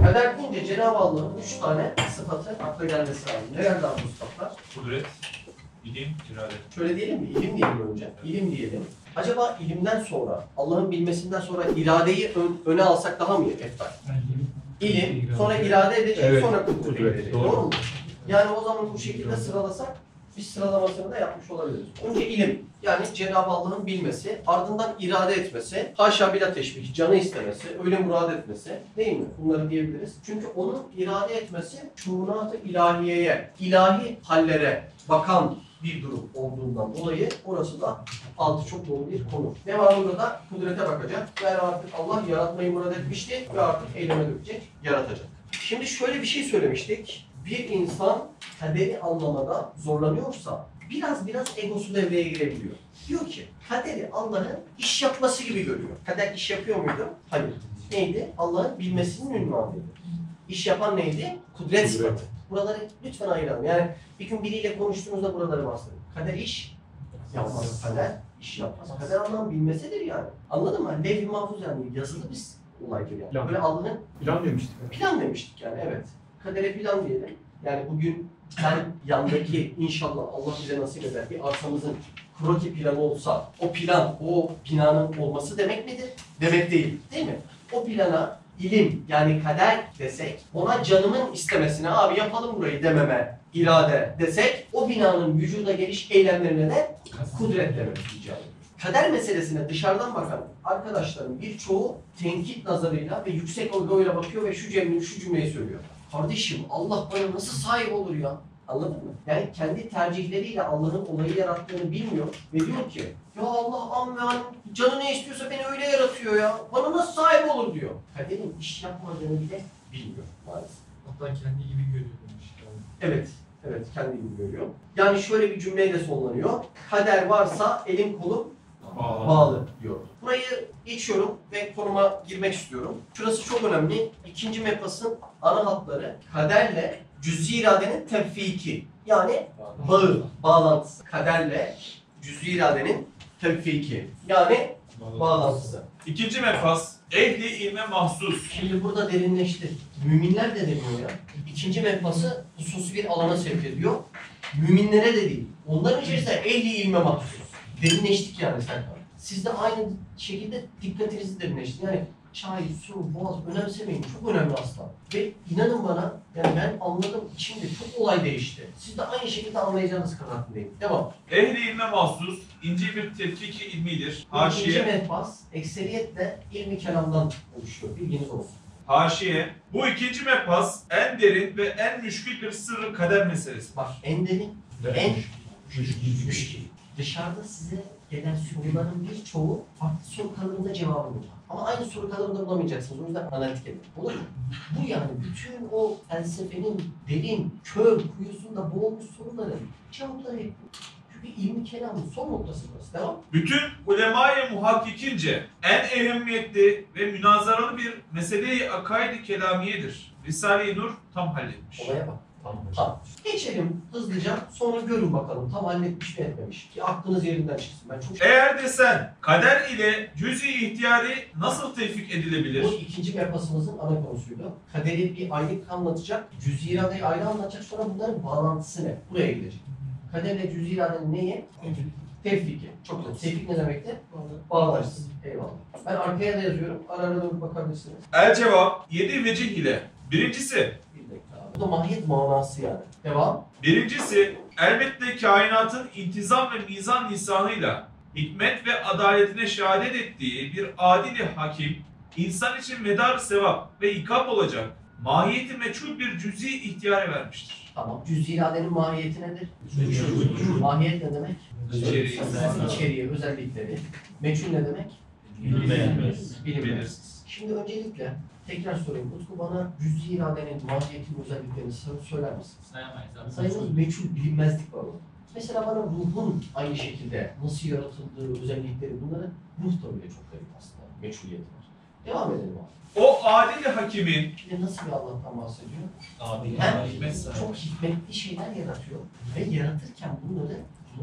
Kader deyince Cenab-ı Allah'ın 3 tane sıfatı akla gelmesi lazım. Nelerden bu sıfatlar? Kudret, ilim, irade. Şöyle diyelim mi? İlim diyelim önce. İlim diyelim. Acaba ilimden sonra, Allah'ın bilmesinden sonra iradeyi öne alsak daha mı eftal? İlim, sonra irade edecek, Evet, sonra kudret edecek. doğru. Doğru mu? Yani o zaman bu şekilde sıralasak, biz sıralamasını da yapmış olabiliriz. Önce ilim, yani Cenab-ı Allah'ın bilmesi, ardından irade etmesi, haşa bila teşbih, canı istemesi, öyle murad etmesi, değil mi? Bunları diyebiliriz. Çünkü onun irade etmesi, şuunat-ı ilahiyeye, ilahi hallere bakan bir durum olduğundan dolayı orası da altı çok dolu bir konu. Devamında da kudrete bakacak ve artık Allah yaratmayı murad etmişti ve artık eyleme dökecek, yaratacak. Şimdi şöyle bir şey söylemiştik. Bir insan kaderi anlamada zorlanıyorsa biraz egosu devreye girebiliyor. Diyor ki kaderi Allah'ın iş yapması gibi görüyor. Kader iş yapıyor muydu? Hayır. Neydi? Allah'ın bilmesinin ünvanıydı. İş yapan neydi? Kudret sıfatı. Buraları lütfen ayıralım. Yani bir gün biriyle konuştuğunuzda buraları bahsedin. Kader iş yapmaz. Kader iş yapmaz. Kader Allah'ın bilmesidir yani. Anladın mı? Levh-i mahfuz yani yazılı bir olaydır yani. Plan. Böyle Allah'ın Plan demiştik. plan demiştik yani evet. Kadere plan diyelim. Yani bugün ben yandaki inşallah Allah bize nasip eder bir arsamızın kroki planı olsa o plan, o binanın olması demek midir? Demek değil. Değil mi? O plana ilim yani kader desek, ona canımın istemesine abi yapalım burayı dememe irade desek, o binanın vücuda geliş eylemlerine de kudret demek icap ediyor. Kader meselesine dışarıdan bakan arkadaşların birçoğu tenkit nazarıyla ve yüksek algıyla bakıyor ve şu cümleyi söylüyor. Kardeşim Allah bana nasıl sahip olur ya? Anladın mı? Yani kendi tercihleriyle Allah'ın olayı yarattığını bilmiyor ve diyor ki ya Allah amme canı ne istiyorsa beni öyle yaratıyor ya. Bana nasıl sahip olur diyor. Kaderin iş yapmadığını bile bilmiyor maalesef. Hatta kendi gibi görüyor demiş. Evet. Evet kendi gibi görüyor. Yani şöyle bir cümleyle sonlanıyor. Kader varsa elim kolum bağlı diyor. Burayı geçiyorum ve konuma girmek istiyorum. Şurası çok önemli. İkinci mefasın ana hatları kaderle cüz-i iradenin tevfiki. Yani bağı, bağlantısı. Kaderle cüz-i iradenin tevfiki. Yani bağlantısı. İkinci mefas, ehli ilme mahsus. Şimdi burada derinleşti. Müminler de demiyor ya. İkinci mefası hususi bir alana sevk ediyor. Müminlere de değil. Onların içerisinde ehli ilme mahsus. Derinleştik yani Serkan. Siz de aynı şekilde dikkatinizi derinleştin. Yani çay, su, boğaz önemsemeyin. Çok önemli aslında. Ve inanın bana yani ben anladım içimde çok olay değişti. Siz de aynı şekilde anlayacağınız kanaatindeyim. Devam. Ehli ilme mahsus, ince bir tetkiki ilmidir. İkinci Haşiye, mefas ekseriyetle ilmi kelamdan oluşuyor. Bilginiz olsun. haşiye. Bu ikinci mefas en derin ve en müşkül bir sırrı kader meselesi. Bak en derin, en müşkil. Dışarıda size gelen soruların birçoğu farklı soru kalıbında cevabı bulur. Ama aynı soru kalıbında bulamayacaksınız. O yüzden analitik edin. Olur mu? Bu yani bütün o felsefenin derin, kör kuyusunda boğulmuş soruların cevapları hep bu. Çünkü ilmi kelamın son noktası burası. Devam. Bütün ulema-i muhakkikince en ehemmiyetli ve münazaralı bir mesele-i akaid-i kelamiyedir. Risale-i Nur tam halletmiş. Olaya bak. Tamam. Geçelim hızlıca. Sonra görün bakalım tam halletmiş mi etmemiş. Ki aklınız yerinden çıksın. Ben çok Eğer desen kader ile cüz-i ihtiyari nasıl tevfik edilebilir? Bu ikinci mefasımızın ana konusuydu. Kaderi bir ayrı anlatacak, cüz-i iradeyi ayrı anlatacak, sonra bunların bağlantısı ne? Buraya gidecek. Kaderle cüz-i iradenin neyi? Tevfiki. Çok güzel. Tevfik ne demekti? Bağlantısı. Eyvallah. Ben arkaya da yazıyorum. Ara ara da bakabilirsiniz. El cevap 7 vecih ile. Birincisi, Bir dakika abi. Bu da mahiyet manası yani. Devam. birincisi elbette kainatın intizam ve mizan lisanıyla hikmet ve adaletine şehadet ettiği bir adil-i hakim, insan için medar sevap ve ikab olacak mahiyeti meçhul bir cüz'i ihtiyare vermiştir. Tamam. Cüz-i iradenin mahiyeti nedir? Mahiyet ne demek? İçeriği. İçeriği, özellikleri. Meçhul ne demek? Bilinmez. Bilinmez. Şimdi öncelikle tekrar sorayım. Utku bana cüz-i iradenin mahiyetini, özelliklerini söyler misin? Sayamayız abi. Sayımız meçhul, bilinmezlik var orada. Mesela bana ruhun aynı şekilde nasıl yaratıldığı, özellikleri bunları ruh da bile çok garip aslında. Meçhuliyeti var. Devam edelim abi. O adil-i hakimin Şimdi nasıl bir Allah'tan bahsediyor? Abi Hem çok hikmetli şeyler yaratıyor ve yaratırken bunları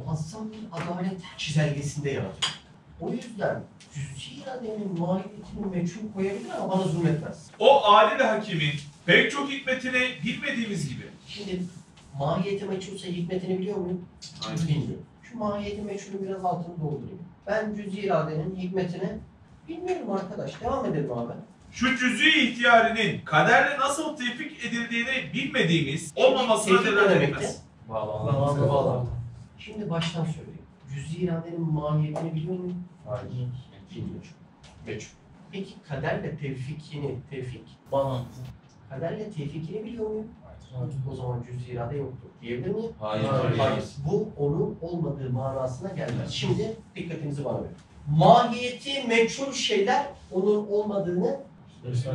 muazzam bir adalet çizelgesinde yaratıyor. O yüzden cüz'i iradenin mahiyetini meçhul koyabilir ama bana zulmetmez. O adil hakimin pek çok hikmetini bilmediğimiz gibi. Şimdi mahiyeti meçhulse hikmetini biliyor muyum? Bilmiyorum. Şu mahiyeti meçhulün biraz altını doldurayım. Ben cüz'i iradenin hikmetini bilmiyorum arkadaş. Devam edelim abi. Şu cüz'i ihtiyarının kaderle nasıl tevfik edildiğini bilmediğimiz olmamasına Tevfik delalet ne demekti? etmez. Bağlantı. Şimdi baştan söyleyeyim. Cüz'i iradenin mahiyetini biliyor muyum? Hayır. Bilmiyorum. Meçhul. Peki kaderle tevfikini, Bağlantı. kaderle tevfikini biliyor muyum? O zaman cüz'i irade yoktur. Diyebilir miyim? Hayır. Hayır. Bu onun olmadığı manasına gelmez. Şimdi dikkatinizi bana verin. Mahiyeti meçhul şeyler onun olmadığını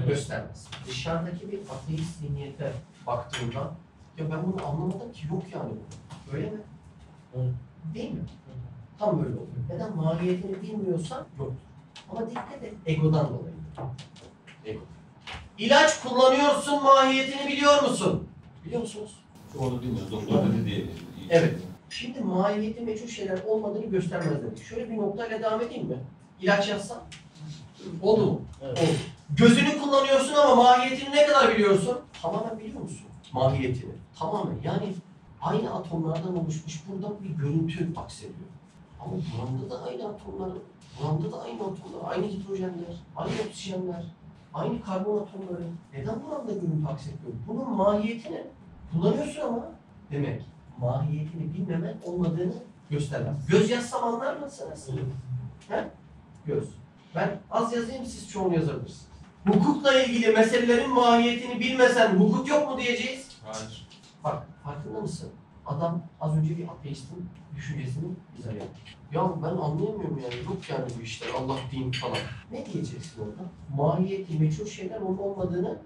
göstermez. Dışarıdaki bir ateist zihniyete baktığımda ya ben bunu anlamadım ki yok yani bu. Öyle mi? Evet. Değil mi? Tam böyle oluyor. Neden? Mahiyetini bilmiyorsan yoktur. Ama dikkat et, egodan dolayı. Ego. İlaç kullanıyorsun, mahiyetini biliyor musun? Biliyor musunuz? Onu bilmiyoruz. Doktor dedi diye. Evet. Şimdi mahiyeti meçhul şeyler olmadığını göstermez dedik. Şöyle bir noktayla devam edeyim mi? İlaç yazsam? Oldu mu? Evet. Oldu. Gözünü kullanıyorsun ama mahiyetini ne kadar biliyorsun? Tamamen biliyor musun? Mahiyetini. Tamamen. Yani aynı atomlardan oluşmuş burada bir görüntü aksediyor. Ama buramda da aynı atomlar, buramda da aynı atomlar, aynı hidrojenler, aynı oksijenler, aynı karbon atomları. Neden buramda görüntü aksediyor? Bunun mahiyetini kullanıyorsun ama demek mahiyetini bilmemen olmadığını göstermez. Göz yazsam anlar mısınız? He? Göz. Ben az yazayım, siz çoğunu yazabilirsiniz. Hukukla ilgili meselelerin mahiyetini bilmesen hukuk yok mu diyeceğiz? Hayır. Bak, farkında mısın? Adam az önce bir ateistin düşüncesini bize yaptı. Ya ben anlayamıyorum yani, yok yani bu işler, Allah din falan. Ne diyeceksin orada? Mahiyeti meçhul şeyler onun olmadığını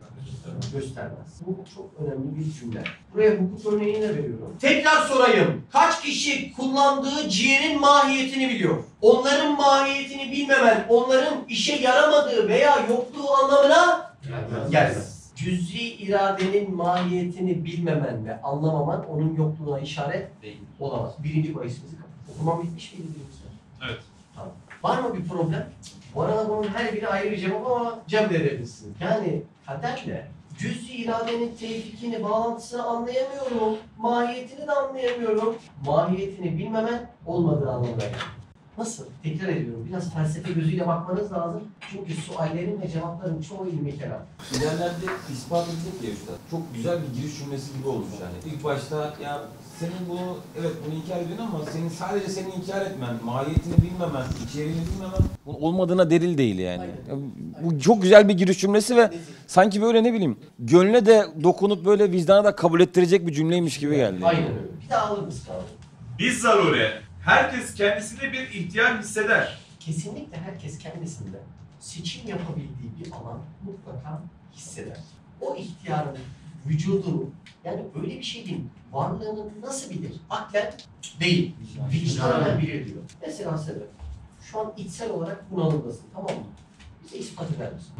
göstermez. Bu çok önemli bir cümle. Buraya hukuk örneğini de veriyorum. Tekrar sorayım. Kaç kişi kullandığı ciğerin mahiyetini biliyor? Onların mahiyetini bilmemen, onların işe yaramadığı veya yokluğu anlamına gelmez. Cüz'i iradenin mahiyetini bilmemen ve anlamaman onun yokluğuna işaret Değil. olamaz. Birinci bahisimizi kapat. Okumam bitmiş miydi birinci? Evet. Tamam. Var mı bir problem? Bu arada bunun her biri ayrı bir cevap ama cevap verebilirsin. Yani kaderle cüz-i iradenin tevfikini, bağlantısını anlayamıyorum. Mahiyetini de anlayamıyorum. Mahiyetini bilmemen olmadığı anlamına gelir. Nasıl? Tekrar ediyorum. Biraz felsefe gözüyle bakmanız lazım. Çünkü suallerin ve cevapların çoğu ilmi kelam. İlerlerde ispat edecek ya üstad. Çok güzel bir giriş cümlesi gibi olmuş yani. İlk başta ya senin bunu, evet bunu inkar ediyorsun ama sadece senin inkar etmen, mahiyetini bilmemen, içeriğini bilmemen bunun olmadığına delil değil yani. Ya bu çok güzel bir giriş cümlesi ve sanki böyle ne bileyim gönle de dokunup böyle vicdana da kabul ettirecek bir cümleymiş gibi geldi. Aynen öyle. Bir daha alır mısın abi? Biz zarure, herkes kendisinde bir ihtiyar hisseder. Kesinlikle herkes kendisinde seçim yapabildiği bir alan mutlaka hisseder. O ihtiyarın vücudunu, yani öyle bir şeyin varlığını nasıl bilir? Aklen değil, vicdanen bilir diyor. Mesela sebep, şu an içsel olarak bunalımdasın, tamam mı? Bize ispat eder misin?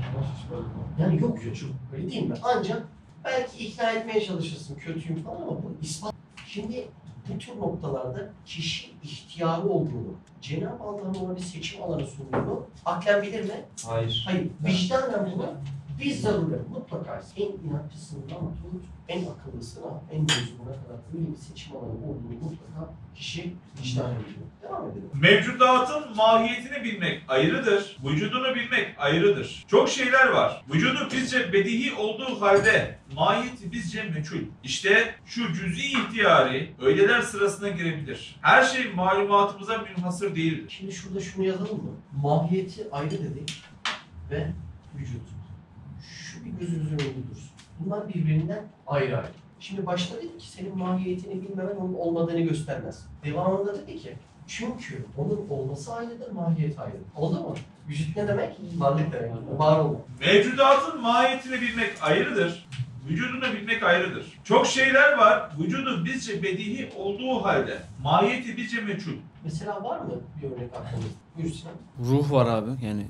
Yani yok yok, öyle değil mi? Ancak belki ikna etmeye çalışırsın, kötüyüm falan ama bu ispat. Şimdi bu tür noktalarda kişi ihtiyarı olduğunu, Cenab-ı Allah'ın ona bir seçim alanı sunduğunu aklen bilir mi? Hayır. Hayır. Vicdanen bunu biz zarure mutlaka en inatçısından tut, en akıllısına, en mezununa kadar böyle bir seçim alanı olduğunu mutlaka kişi vicdanen biliyor. Devam edelim. Mevcudatın mahiyetini bilmek ayrıdır, vücudunu bilmek ayrıdır. Çok şeyler var. Vücudu bizce bedihi olduğu halde mahiyeti bizce meçhul. İşte şu cüz'i ihtiyari öyleler sırasına girebilir. Her şey malumatımıza münhasır değildir. Şimdi şurada şunu yazalım mı? Mahiyeti ayrı dedik ve vücut. Şu bir gözümüzün önünde dursun. Bunlar birbirinden ayrı ayrı. Şimdi başta dedik ki senin mahiyetini bilmemen onun olmadığını göstermez. Devamında dedi ki çünkü onun olması ayrıdır, mahiyet ayrıdır. Oldu mu? Vücut ne demek? Varlık demek. Var olma. Mevcudatın mahiyetini bilmek ayrıdır, vücudunu bilmek ayrıdır. Çok şeyler var, vücudu bizce bedihi olduğu halde mahiyeti bizce meçhul. Mesela var mı bir örnek aklınızda? Buyur Sinan. Ruh var abi yani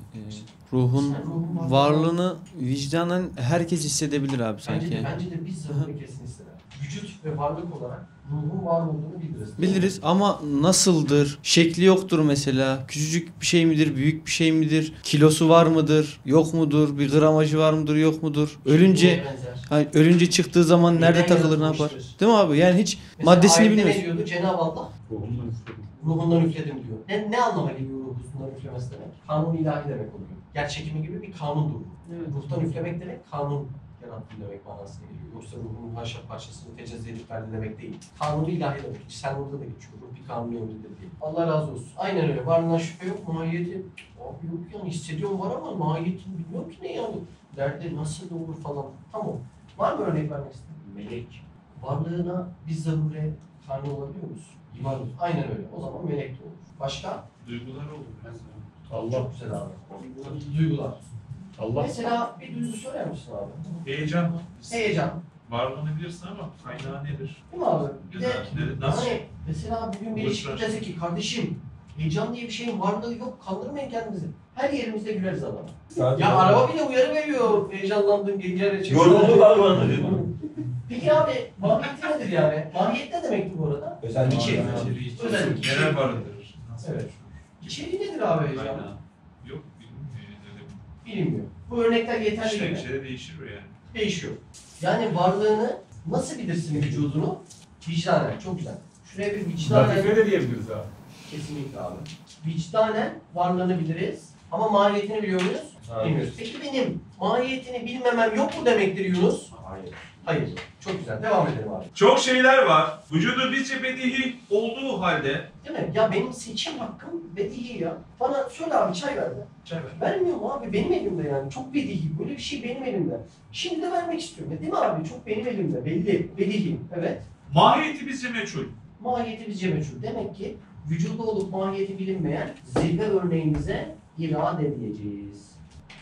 ruhun Sen ruhun var. varlığını vicdanen herkes hissedebilir abi sanki. Bence de biz zaruri kesin hisseder. vücut ve varlık olarak ruhun var olduğunu biliriz. Biliriz ama nasıldır? Şekli yoktur mesela. Küçücük bir şey midir? Büyük bir şey midir? Kilosu var mıdır? Yok mudur? Bir gramajı var mıdır? Yok mudur? Ölünce Neye benzer? hani ölünce çıktığı zaman nerede Neden takılır, ne yapar? yaratılmıştır? Değil mi abi? Yani hiç Mesela maddesini ayette bilmiyoruz. ne diyordu? Cenab-ı Allah ruhundan üfledim diyor. Ne anlama geliyor ruhundan üflemesi demek? Kanun ilahi demek oluyor. Yer çekimi gibi bir kanundur. Ruhtan üflemek demek kanun yarattım demek manasına geliyor. Yoksa ruhun haşa parçasını tecezzi edip verdi demek değil. Kanunu ilahi demek. Sen orada da geçiyor. Ruh bir kanun emridir diye. Allah razı olsun. Aynen öyle. Varlığına şüphe yok. Mahiyeti abi yok yani hissediyorum var ama mahiyetini bilmiyorum ki ne yani. Derdi nasıl olur falan. Tamam. Var mı örnek vermek istediğin? Melek. Varlığına bir zarure kanun olabiliyor musun? Varlık. Aynen öyle. O zaman melek de olur. Başka? Duygular olur mesela. Çok güzel abi. Duygular. Mesela bir duygu söyler misin abi? Heyecan. Heyecan. Varlığını bilirsin ama kaynağı nedir? Değil mi abi? Bir de Nasıl? hani mesela bugün bir ilişki Boşver. dese ki kardeşim heyecan diye bir şeyin varlığı yok kandırmayın kendinizi. Her yerimizde güleriz adama. Ya araba bile uyarı veriyor heyecanlandığın geceler için. Yoruldular bana. Peki abi mahiyeti nedir yani? Mahiyet ne demekti bu arada? Özellik. İçeriği. İçeriği, Özellik. Neler barındırır? Nasıl? Evet. İçeriği nedir abi heyecan? Kaynağı. Yok bilmiyorum. Bilinmiyor. Bu örnekler yeterli İşte mi? şeyde değişir o yani. Değişiyor. Yani varlığını nasıl bilirsin vücudunu? Vicdanen. Çok güzel. Şuraya bir vicdanen... Latife de diyebiliriz abi. Kesinlikle abi. Vicdanen varlığını biliriz ama mahiyetini biliyor muyuz? Bilmiyoruz. Peki benim mahiyetini bilmemem yok mu demektir Yunus? Hayır. Hayır. Çok güzel. Devam edelim abi. Çok şeyler var. Vücudu bizce bedihi olduğu halde Değil mi? Ya benim seçim hakkım bedihi ya. Bana söyle abi çay ver de. çay ver. Vermiyorum abi. Benim elimde yani. Çok bedihi. Böyle bir şey benim elimde. Şimdi de vermek istiyorum. Ya, değil mi abi? Çok benim elimde. Belli. Bedihi. Evet. Mahiyeti bizce meçhul. Mahiyeti bizce meçhul. Demek ki vücuda olup mahiyeti bilinmeyen zirve örneğimize irade diyeceğiz.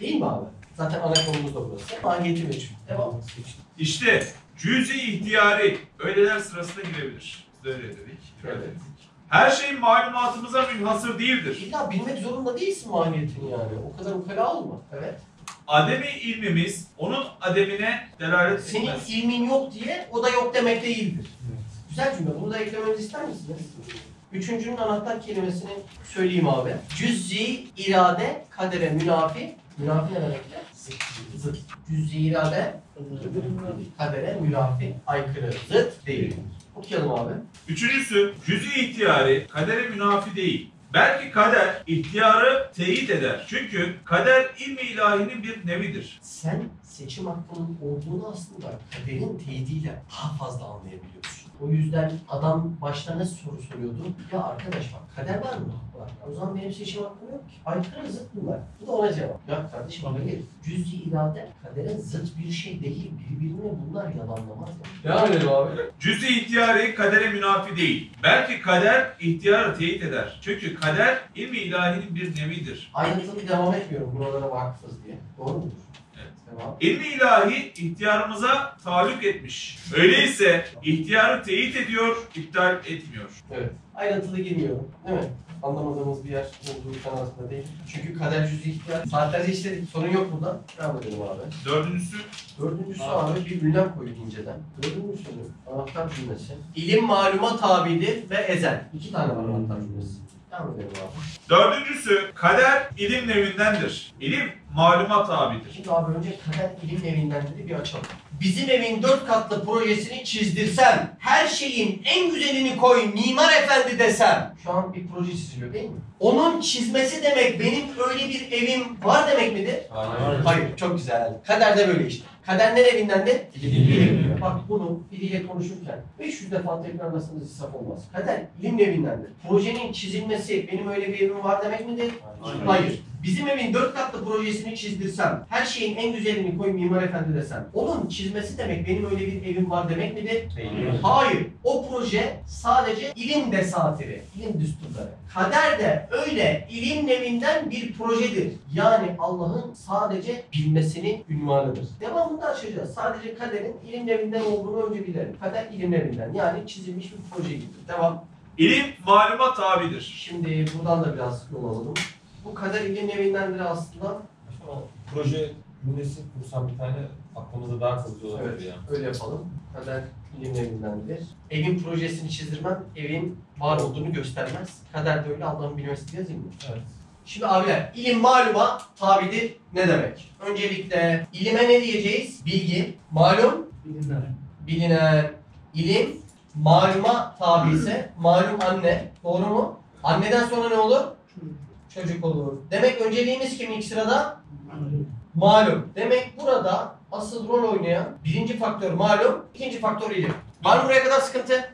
Değil mi abi? Zaten ana konumuz da burası. Mahiyeti meçhul. Devam. İşte cüz-i ihtiyari öyleler sırasına girebilir. Biz de öyle dedik. Evet. Her şey malumatımıza münhasır değildir. İlla bilmek zorunda değilsin mahiyetini yani. O kadar ukala olma. Evet. Ademi ilmimiz onun ademine delalet Senin etmez. ilmin yok diye o da yok demek değildir. Güzel cümle. Bunu da eklememizi ister misiniz? Üçüncünün anahtar kelimesini söyleyeyim abi. Cüz-i irade kadere münafi. Münafi ne demekti? Zıt. Cüz-i irade kadere münafi. Aykırı. Zıt değil. Okuyalım abi. Üçüncüsü cüz-i ihtiyari kadere münafi değil. Belki kader ihtiyarı teyit eder. Çünkü kader ilmi ilahinin bir nevidir. Sen seçim hakkının olduğunu aslında kaderin teyidiyle daha fazla anlayabiliyorsun. O yüzden adam başta ne soru soruyordu? Ya arkadaş bak kader var mı? Var. O zaman benim seçim hakkım yok ki. Aykırı zıt bunlar. Bu da ona cevap. Ya kardeşim hayır. Cüz-i irade kadere zıt bir şey değil. Birbirine bunlar yalanlamaz. Devam edelim abi. Cüz-i ihtiyari kadere münafi değil. Belki kader ihtiyarı teyit eder. Çünkü kader ilmi ilahinin bir nevidir. Ayrıntılı devam etmiyorum buralara vakıfız diye. Doğru mudur? Evet. Devam. İlmi ilahi ihtiyarımıza taluk etmiş. Öyleyse ihtiyarı teyit ediyor, iptal etmiyor. Evet. Ayrıntılı girmiyorum. Değil mi? Anlamadığımız bir yer olduğu kanalında değil. Çünkü kader cüz-i ihtiyar. Saatlerce işledik. Sorun yok burada. Devam edelim abi. Dördüncüsü Dördüncüsü abi bir ünlem koyduk inceden. Dördüncüsünün anahtar cümlesi. İlim maluma tabidir ve ezel. İki tane var anahtar cümlesi. Devam edelim abi. Dördüncüsü kader ilim nevindendir. İlim maluma tabidir. Şimdi abi önce kader ilim evinden dedi bir açalım. Bizim evin 4 katlı projesini çizdirsem, her şeyin en güzelini koy mimar efendi desem. Şu an bir proje çiziliyor değil mi? Onun çizmesi demek benim öyle bir evim var demek midir? Hayır. Hayır, çok güzel. Kader de böyle işte. Kader ne evindendi? İlim. Bak bunu biriyle konuşurken 500 defa tekrarlasanız israf olmaz. Kader ilim evindendir. Projenin çizilmesi benim öyle bir evim var demek midir? Hayır. Bizim evin 4 katlı projesini çizdirsem, her şeyin en güzelini koy mimar efendi desem, onun çizmesi demek benim öyle bir evim var demek midir? Değil. Hayır. O proje sadece ilim desatiri, ilim düsturları. Kader de öyle ilim nevinden bir projedir. Yani Allah'ın sadece bilmesinin ünvanıdır. Devamında açacağız. Sadece kaderin ilim nevinden olduğunu önce bilelim. Kader ilim nevinden. Yani çizilmiş bir proje gibidir. Devam. İlim maluma tabidir. Şimdi buradan da biraz yol alalım. Bu kader ilim nevindendir aslında. Proje cümlesi kursam bir tane Aklımızda daha kalıcı olabilir Evet, ya. öyle yapalım. Kader ilim evindendir. Evin projesini çizdirmem, evin var olduğunu göstermez. Kader de öyle, Allah'ın bilmesi yazayım mı? Evet. Şimdi abiler, ilim maluma tabidir ne demek? Öncelikle ilime ne diyeceğiz? Bilgi, malum, bilinen, ilim, maluma tabi ise malum anne. Doğru mu? Anneden sonra ne olur? Çocuk olur. Demek önceliğimiz kim ilk sırada? Malum. Demek burada asıl rol oynayan birinci faktör malum, ikinci faktör ilim. Var mı buraya kadar sıkıntı?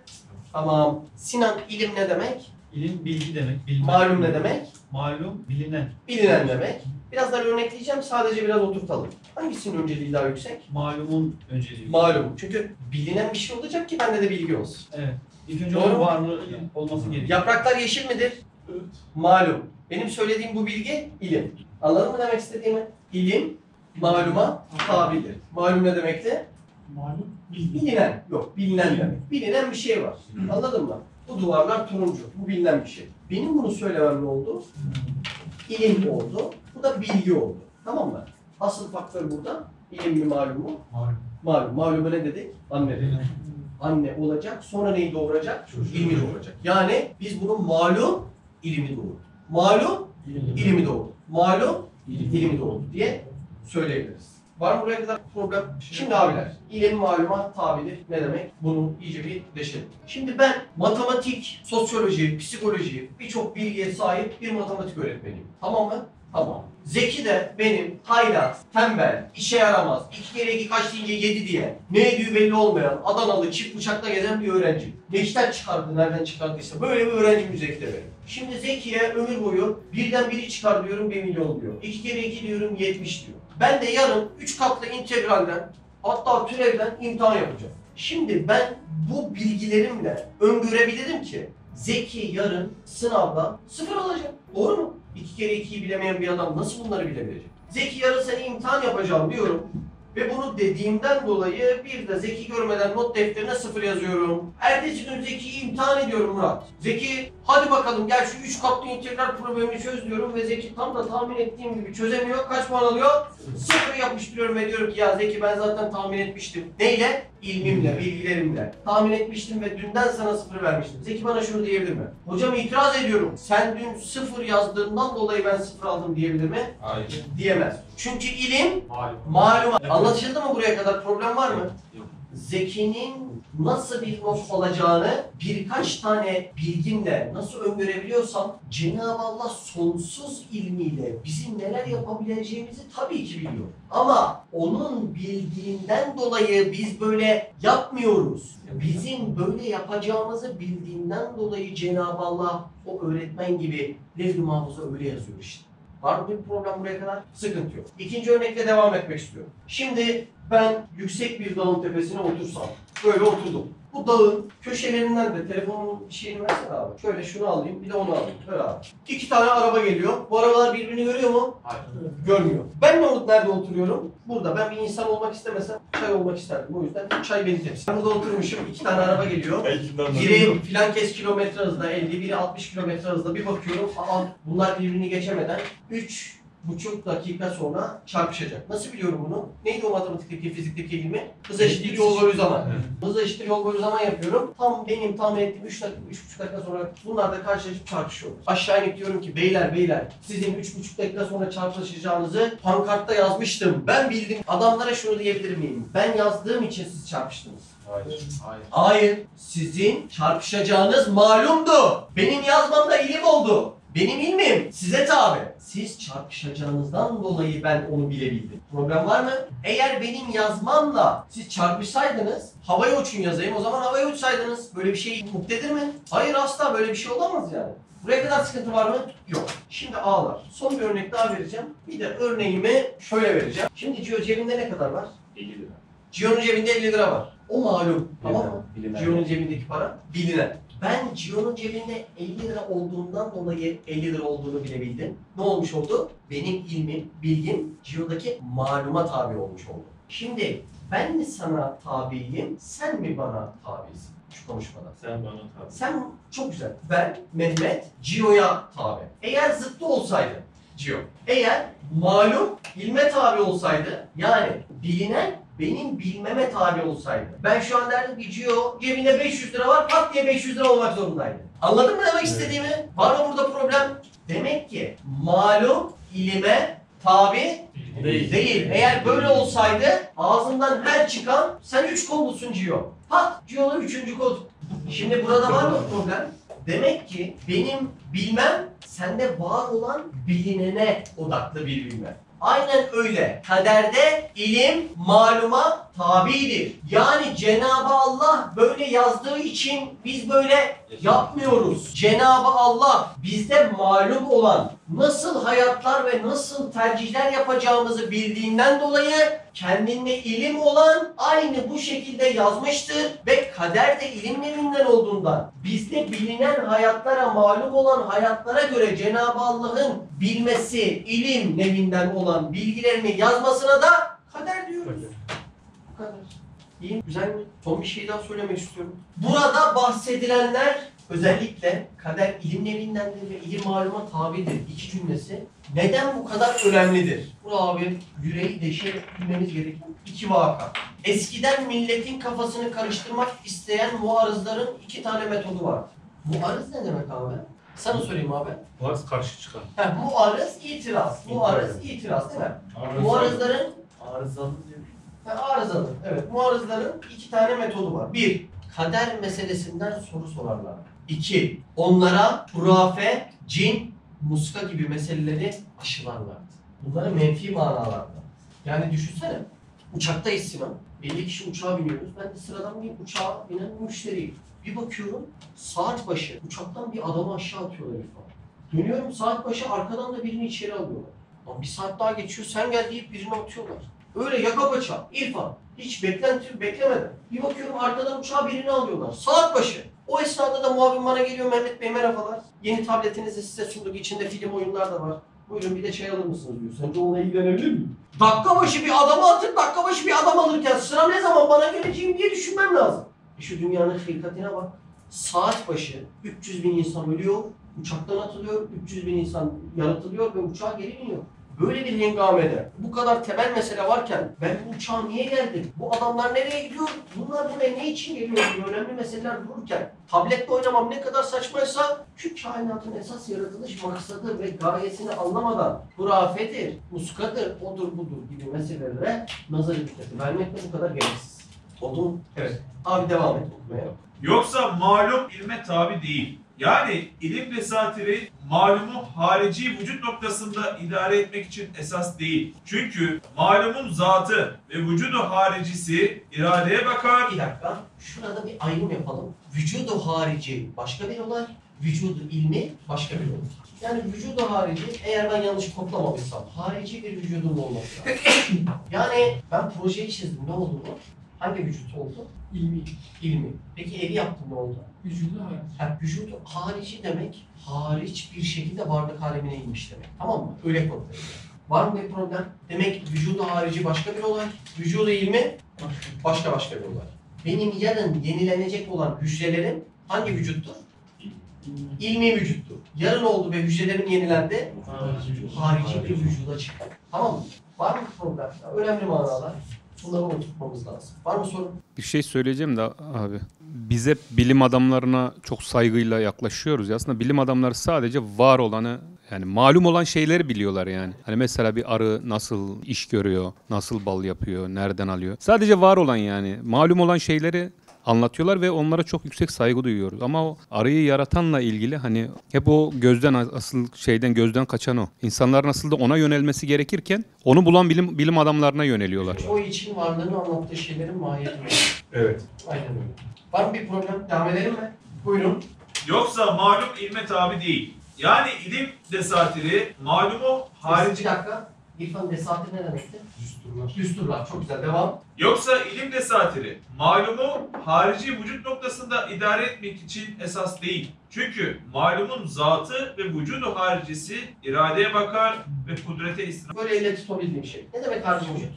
Tamam. Sinan, ilim ne demek? İlim bilgi demek. Bilmem. Malum ne demek? Malum bilinen. Bilinen demek. Birazdan örnekleyeceğim, sadece biraz oturtalım. Hangisinin önceliği daha yüksek? Malumun önceliği. Malum. Çünkü bilinen bir şey olacak ki bende de bilgi olsun. Evet. İlk önce Doğru onun mu? varlığı olması gerekiyor. Yapraklar yeşil midir? Evet. Malum. Benim söylediğim bu bilgi ilim. Anladın mı demek istediğimi? İlim maluma tabidir. Malum ne demekti? Malum Bilinen. Yok, bilinen demek. Bilinen bir şey var. Anladın mı? Bu duvarlar turuncu. Bu bilinen bir şey. Benim bunu söylemem ne oldu? İlim oldu. Bu da bilgi oldu. Tamam mı? Asıl faktör burada. İlim mi malum mu? Malum. Malum. Maluma ne dedik? Anne dedik. Anne olacak. Sonra neyi doğuracak? İlmi doğuracak. Yani biz bunun malum ilimi doğurdu. Malum ilimi doğurdu. Malum ilimi doğurdu diye söyleyebiliriz. Var mı buraya kadar problem? Şimdi abiler, ilim maluma tabidir. Ne demek? Bunu iyice bir deşelim. Şimdi ben matematik, sosyoloji, psikoloji, birçok bilgiye sahip bir matematik öğretmeniyim. Tamam mı? Tamam. Zeki de benim haylaz, tembel, işe yaramaz, 2 kere 2 kaç deyince 7 diye ne ediyor belli olmayan, Adanalı çift bıçakla gezen bir öğrenci. Neşter çıkardı, nereden çıkardıysa böyle bir öğrencim Zeki'de benim. Şimdi Zeki'ye ömür boyu birden biri çıkar diyorum 1 milyon diyor. 2 kere 2 diyorum 70 diyor. Ben de yarın 3 katlı integralden hatta türevden imtihan yapacağım. Şimdi ben bu bilgilerimle öngörebilirim ki Zeki yarın sınavda 0 alacak. Doğru mu? 2 kere 2'yi bilemeyen bir adam nasıl bunları bilebilecek? Zeki yarın seni imtihan yapacağım diyorum. Ve bunu dediğimden dolayı bir de Zeki görmeden not defterine 0 yazıyorum. Ertesi gün Zeki'yi imtihan ediyorum Murat. Zeki hadi bakalım gel şu 3 katlı integral problemini çöz diyorum ve Zeki tam da tahmin ettiğim gibi çözemiyor. Kaç puan alıyor? 0 yapıştırıyorum ve diyorum ki ya Zeki ben zaten tahmin etmiştim. Neyle? İlmimle, bilgilerimle. Tahmin etmiştim ve dünden sana 0 vermiştim. Zeki bana şunu diyebilir mi? Hocam itiraz ediyorum. Sen dün 0 yazdığından dolayı ben 0 aldım diyebilir mi? Hayır. Diyemez. Çünkü ilim Malum. malum. Anlaşıldı mı buraya kadar? Problem var mı? Yok. Zeki'nin nasıl bir not olacağını birkaç tane bilgimle nasıl öngörebiliyorsam Cenab-ı Allah sonsuz ilmiyle bizim neler yapabileceğimizi tabii ki biliyor. Ama onun bildiğinden dolayı biz böyle yapmıyoruz. Bizim böyle yapacağımızı bildiğinden dolayı Cenab-ı Allah o öğretmen gibi levh-i mahfuza öyle yazıyor işte. Var mı bir problem buraya kadar? Sıkıntı yok. İkinci örnekle devam etmek istiyorum. Şimdi ben yüksek bir dağın tepesine otursam, böyle oturdum. Bu dağın köşelerinden de telefonumun şeyini versene abi. Şöyle şunu alayım, bir de onu alayım. Ver abi. 2 tane araba geliyor. Bu arabalar birbirini görüyor mu? Hayır. Görmüyor. Ben nerede oturuyorum? Burada. Ben bir insan olmak istemesem çay olmak isterdim. O yüzden çay beni temsil. Ben burada oturmuşum. 2 tane araba geliyor. Biri filan kes kilometre hızla 50, biri 60 kilometre hızla. Bir bakıyorum. Aa, bunlar birbirini geçemeden 3,5 dakika sonra çarpışacak. Nasıl biliyorum bunu? Neydi o matematikteki, fizikteki ilmi? Hız eşittir yol bölü zaman. Hız eşittir yol bölü zaman yapıyorum. Tam benim tahmin ettiğim 3,5 dakika sonra bunlar da karşılaşıp çarpışıyor. Aşağı inip diyorum ki beyler sizin 3,5 dakika sonra çarpışacağınızı pankartta yazmıştım. Ben bildim. Adamlara şunu diyebilir miyim? Ben yazdığım için siz çarpıştınız. Hayır. Hayır. Hayır. Sizin çarpışacağınız malumdu. Benim yazmamda ilim oldu. Benim ilmim size tabi. Siz çarpışacağınızdan dolayı ben onu bilebildim. Problem var mı? Eğer benim yazmamla siz çarpışsaydınız, havaya uçun yazayım, o zaman havaya uçsaydınız. Böyle bir şey muktedir mi? Hayır, asla böyle bir şey olamaz yani. Buraya kadar sıkıntı var mı? Yok. Şimdi A'lar. Son bir örnek daha vereceğim. Bir de örneğimi şöyle vereceğim. Şimdi Gio cebinde ne kadar var? 50 lira. Gio'nun cebinde 50 lira var. O malum. Tamam mı? Bilinen. Gio'nun cebindeki para bilinen. Ben Gio'nun cebinde 50 lira olduğundan dolayı 50 lira olduğunu bilebildim. Ne olmuş oldu? Benim ilmim, bilgim Gio'daki maluma tabi olmuş oldu. Şimdi ben mi sana tabiyim, sen mi bana tabisin şu konuşmada? Sen bana tabi. Sen çok güzel. Ben Mehmet Gio'ya tabi. Eğer zıttı olsaydı Gio, eğer malum ilme tabi olsaydı yani bilinen benim bilmeme tabi olsaydı. Ben şu an derdim ki Gio cebinde 500 lira var, pat diye 500 lira olmak zorundaydı. Anladın mı demek istediğimi? Var mı burada problem? Demek ki malum ilime tabi değil. Eğer böyle olsaydı ağzından her çıkan sen 3 kol bulsun Gio. Pat Gio'da 3. kol. Şimdi burada var mı problem? Demek ki benim bilmem sende var olan bilinene odaklı bir bilme. Aynen öyle. Kaderde ilim maluma tabidir. Yani Cenab-ı Allah böyle yazdığı için biz böyle yapmıyoruz. Cenab-ı Allah bizde malum olan nasıl hayatlar ve nasıl tercihler yapacağımızı bildiğinden dolayı kendinde ilim olan aynı bu şekilde yazmıştır ve kader de ilim evinden olduğundan bizde bilinen hayatlara malum olan hayatlara göre Cenab-ı Allah'ın bilmesi ilim nevinden olan bilgilerini yazmasına da kader diyoruz. Bu kadar. İyi mi? Güzel mi? Son bir şey daha söylemek istiyorum. Burada bahsedilenler özellikle kader ilim nevindendir ve ilim maluma tabidir. İki cümlesi neden bu kadar önemlidir? Bu abi yüreği deşebilmemiz gereken iki vaka. Eskiden milletin kafasını karıştırmak isteyen muarızların 2 tane metodu var. Muarız ne demek abi? Sana söyleyeyim abi. Varsa karşı çıkan. Muarız itiraz. Muarız itiraz değil mi? Muarızların Arızalı diyor. arızalı. Evet, muarızların 2 tane metodu var. 1. Kader meselesinden soru sorarlar. 2. Onlara hurafe, cin, muska gibi meseleleri aşılarlardı. Bunları menfi manalarda. Yani düşünsene, uçaktayız Sinan. 50 kişi uçağa biniyoruz. Ben de sıradan bir uçağa binen müşteriyim. Bir bakıyorum, saat başı uçaktan bir adamı aşağı atıyorlar İrfan. Dönüyorum saat başı arkadan da birini içeri alıyorlar. Lan bir saat daha geçiyor, sen gel deyip birini atıyorlar. Öyle yaka paça, İrfan. Hiç beklemeden. Bir bakıyorum arkadan uçağa birini alıyorlar. Saat başı. O esnada da muavin bana geliyor, Mehmet Bey merhabalar. Yeni tabletinizi size sunduk, içinde film oyunlar da var. Buyurun bir de çay alır mısınız diyor. Sence onunla ilgilenebilir miyim? Dakika başı bir adamı atıp dakika başı bir adam alırken sıra ne zaman bana geleceğim diye düşünmem lazım. Şu dünyanın hilkatine bak. Saat başı 300 bin insan ölüyor, uçaktan atılıyor, 300 bin insan yaratılıyor ve uçağa geri biniyor. Böyle bir hengamede, bu kadar temel mesele varken ben bu uçağa niye geldim? Bu adamlar nereye gidiyor? Bunlar buraya ne için geliyor? Bu önemli meseleler dururken tabletle oynamam ne kadar saçmaysa şu kainatın esas yaratılış maksadı ve gayesini anlamadan hurafedir, muskadır, odur budur gibi meselelere nazar dikkati vermek de bu kadar gereksiz. Oldu mu? Evet. Abi devam et okumaya. Yoksa malum ilme tabi değil. Yani ilim vesatiri malumu harici vücut noktasında idare etmek için esas değil. Çünkü malumun zatı ve vücudu haricisi iradeye bakar. Bir dakika. Şurada bir ayrım yapalım. Vücudu harici başka bir olay, vücudu ilmi başka bir olay. Yani vücudu harici, eğer ben yanlış kodlamamışsam, harici bir vücudun olması lazım. Yani ben projeyi çizdim, ne oldu bu? Hangi vücut oldu? İlmi. Peki evi yaptım, ne oldu? Vücudu hayat. Vücudu harici demek, hariç bir şekilde varlık alemine inmiş demek. Tamam mı? Öyle kodlayalım. Var mı bir problem? Demek vücudu harici başka bir olay, vücudu ilmi başka bir olay. Benim yarın yenilenecek olan hücrelerim hangi vücuttur? İlmi vücuttur. Yarın oldu ve hücrelerim yenilendi, harici bir vücuda çıktı. Tamam mı? Var mı problem? Önemli manalar. Bunları oturtmamız lazım. Var mı sorun? Bir şey söyleyeceğim de abi. Biz hep bilim adamlarına çok saygıyla yaklaşıyoruz. Aslında bilim adamları sadece var olanı, yani malum olan şeyleri biliyorlar yani. Hani mesela bir arı nasıl iş görüyor, nasıl bal yapıyor, nereden alıyor. Sadece var olan, yani malum olan şeyleri anlatıyorlar ve onlara çok yüksek saygı duyuyoruz. Ama o arıyı yaratanla ilgili hani hep o gözden kaçan o. İnsanların aslında ona yönelmesi gerekirken onu bulan bilim adamlarına yöneliyorlar. O için varlığını anlattığı şeylerin mahiyeti. Evet. Aynen öyle. Var mı bir problem? Devam edelim mi? Buyurun. Yoksa malum ilme tabi değil. Yani ilim desatiri malumu harici... Bir dakika. İrfan desatir ne demekti? Düsturlar. Çok güzel. Devam. Yoksa ilim desatiri malumu harici vücut noktasında idare etmek için esas değil. Çünkü malumun zatı ve vücudu haricisi iradeye bakar ve kudrete istinad. Böyle elle tutabildiğim şey. Ne demek harici vücut?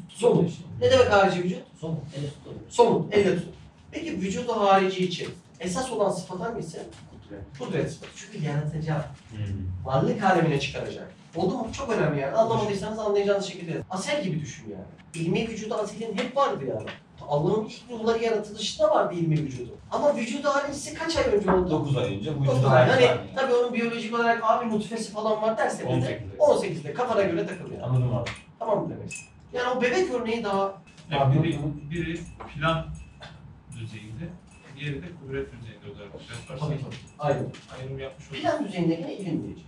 Somut. Ne demek harici vücut? Somut. Elle tutulur. Somut. Elle tut. Peki vücudu harici için esas olan sıfat hangisi? Kudret sıfatı. Çünkü yaratacak. Varlık alemine çıkaracak. Oldu mu? Çok önemli yani. Anlamadıysanız anlayacağınız şekilde yazın. Asel gibi düşün yani. İlmi vücudu aselin hep vardı yani. Allah'ın ilk ruhları yaratılışında vardı ilmi vücudu. Ama vücudu halincisi kaç ay önce oldu? 9 ay önce bu 9 yüzden ay. yani. Hani tabii onun biyolojik olarak abi nutfesi falan var derseniz de 18'de kafana göre takıl yani. Anladım abi. Tamam mı demek? Yani o bebek örneği daha Yani biri plan düzeyinde, diğeri de kudret düzeyinde olarak tabii. Aynen. ayrım yapmış oluyor. Plan düzeyindekine ilim diyecek.